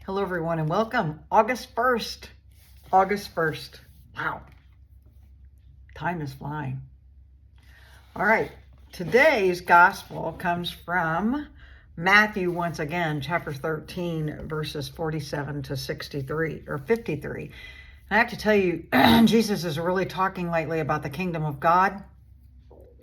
Hello, everyone, and welcome. August 1st. August 1st. Wow. Time is flying. All right. Today's gospel comes from Matthew, once again, chapter 13, verses 47 to 63 or 53. And I have to tell you, Jesus is really talking lately about the kingdom of God.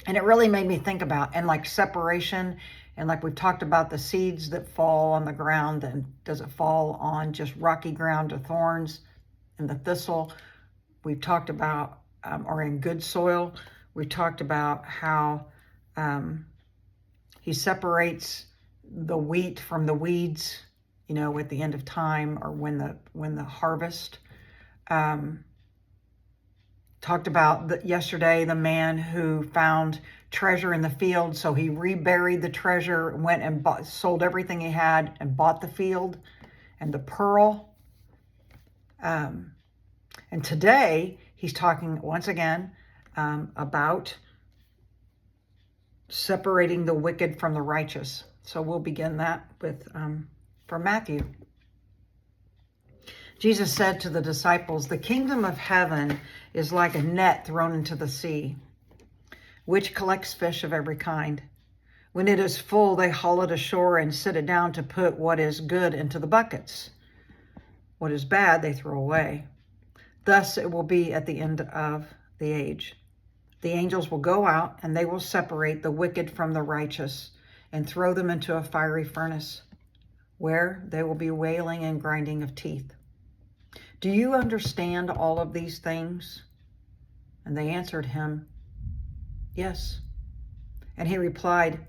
And it really made me think about, and like separation, and like we've talked about the seeds that fall on the ground, and does it fall on just rocky ground or thorns and the thistle? We've talked about, or in good soil. We talked about how he separates the wheat from the weeds, at the end of time, or when the harvest. Talked about yesterday the man who found treasure in the field, so he reburied the treasure, went and sold everything he had and bought the field and the pearl. And today he's talking once again about separating the wicked from the righteous. So we'll begin that with from Matthew. Jesus said to the disciples, "The kingdom of heaven is like a net thrown into the sea, which collects fish of every kind. When it is full, they haul it ashore and sit it down to put what is good into the buckets. What is bad, they throw away. Thus it will be at the end of the age. The angels will go out and they will separate the wicked from the righteous and throw them into a fiery furnace, where they will be wailing and grinding of teeth. Do you understand all of these things?" And they answered him, "Yes." And he replied,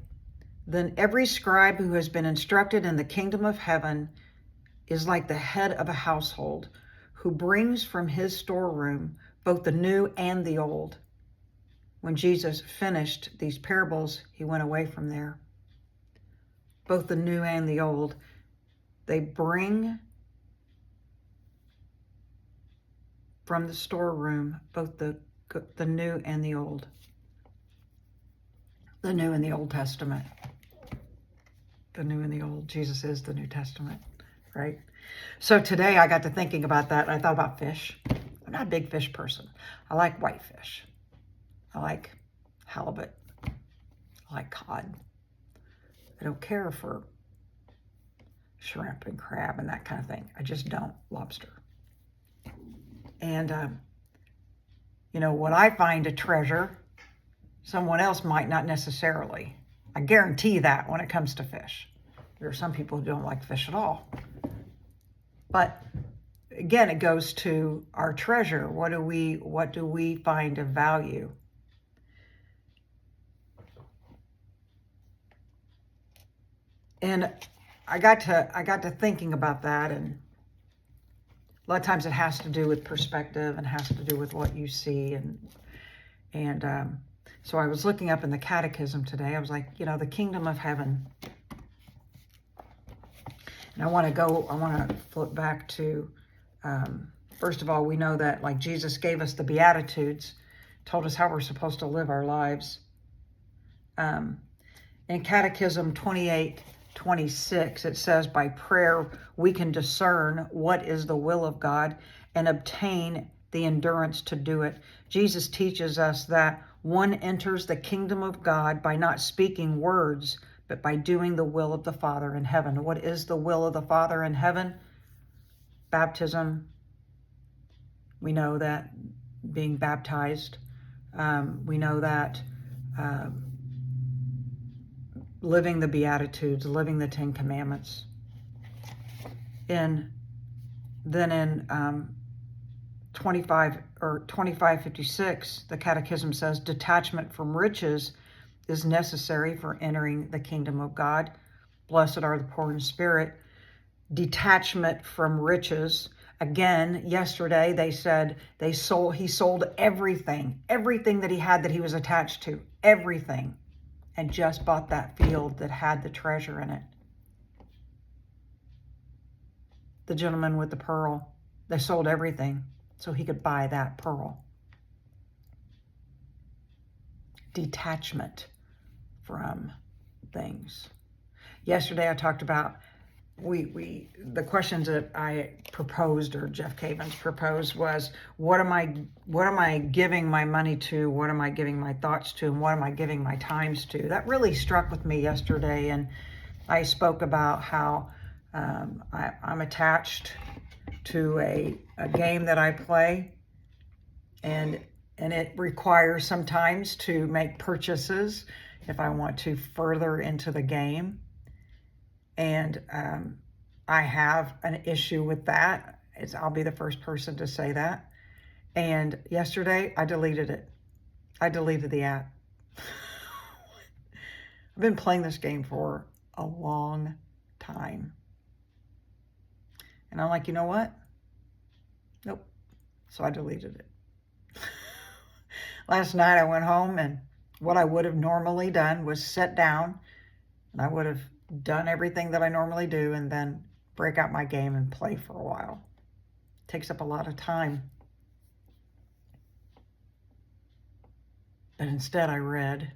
"Then every scribe who has been instructed in the kingdom of heaven is like the head of a household, who brings from his storeroom both the new and the old." When Jesus finished these parables, he went away from there. Both the new and the old, they bring from the storeroom, both the new and the old. The New and the Old Testament. The New and the Old. Jesus is the New Testament, right? So today I got to thinking about that. I thought about fish. I'm not a big fish person. I like whitefish. I like halibut. I like cod. I don't care for shrimp and crab and that kind of thing. I just don't. Lobster. And, when I find a treasure, someone else might not necessarily. I guarantee that when it comes to fish. There are some people who don't like fish at all. But again, it goes to our treasure. What do we find of value? And I got to thinking about that, and a lot of times it has to do with perspective and has to do with what you see. And so I was looking up in the catechism today. I was like, the kingdom of heaven. And I want to flip back to, first of all, we know that like Jesus gave us the Beatitudes, told us how we're supposed to live our lives. In Catechism 28:26, it says, by prayer, we can discern what is the will of God and obtain the endurance to do it. Jesus teaches us that one enters the kingdom of God by not speaking words, but by doing the will of the Father in heaven. What is the will of the Father in heaven? Baptism. We know that being baptized. We know that living the Beatitudes, living the Ten Commandments. Then in 25:56, the Catechism says detachment from riches is necessary for entering the kingdom of God. Blessed are the poor in spirit. Detachment from riches. Again, yesterday they said he sold everything that he had, that he was attached to, everything, and just bought that field that had the treasure in it. The gentleman with the pearl, they sold everything so he could buy that pearl. Detachment from things. Yesterday I talked about the questions that I proposed, or Jeff Cavins proposed, was what am I giving my money to? What am I giving my thoughts to? And what am I giving my times to? That really struck with me yesterday, and I spoke about how I'm attached to a game that I play, and it requires sometimes to make purchases if I want to further into the game. And I have an issue with that. I'll be the first person to say that. And yesterday, I deleted it. I deleted the app. I've been playing this game for a long time. And I'm like, you know what? Nope. So I deleted it. Last night I went home, and what I would have normally done was sit down, and I would have done everything that I normally do and then break out my game and play for a while. It takes up a lot of time. But instead I read,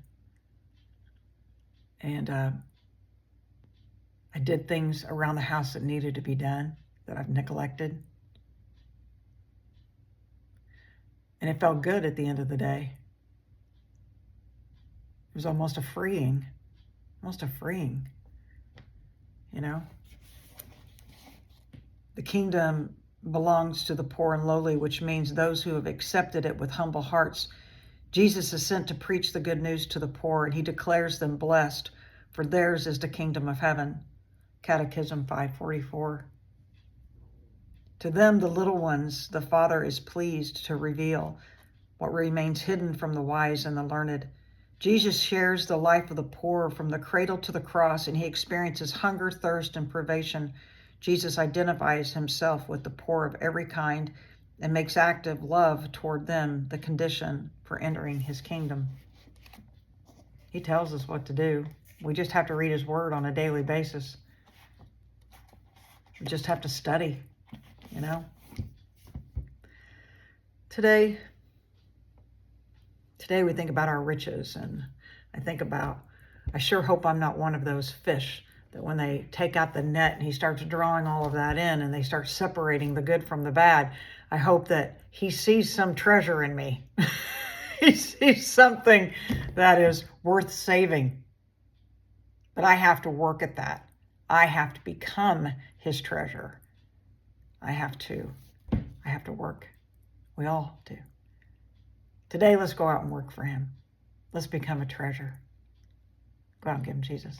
and I did things around the house that needed to be done that I've neglected. And it felt good at the end of the day. It was almost a freeing, you know? The kingdom belongs to the poor and lowly, which means those who have accepted it with humble hearts. Jesus is sent to preach the good news to the poor, and he declares them blessed, for theirs is the kingdom of heaven. Catechism 544. To them, the little ones, the Father is pleased to reveal what remains hidden from the wise and the learned. Jesus shares the life of the poor from the cradle to the cross, and he experiences hunger, thirst, and privation. Jesus identifies himself with the poor of every kind and makes active love toward them the condition for entering his kingdom. He tells us what to do. We just have to read his word on a daily basis. We just have to study, you know. Today we think about our riches, and I sure hope I'm not one of those fish that when they take out the net and he starts drawing all of that in and they start separating the good from the bad, I hope that he sees some treasure in me. He sees something that is worth saving. But I have to work at that. I have to become his treasure. I have to work. We all do. Today, let's go out and work for him. Let's become a treasure. Go out and give him Jesus.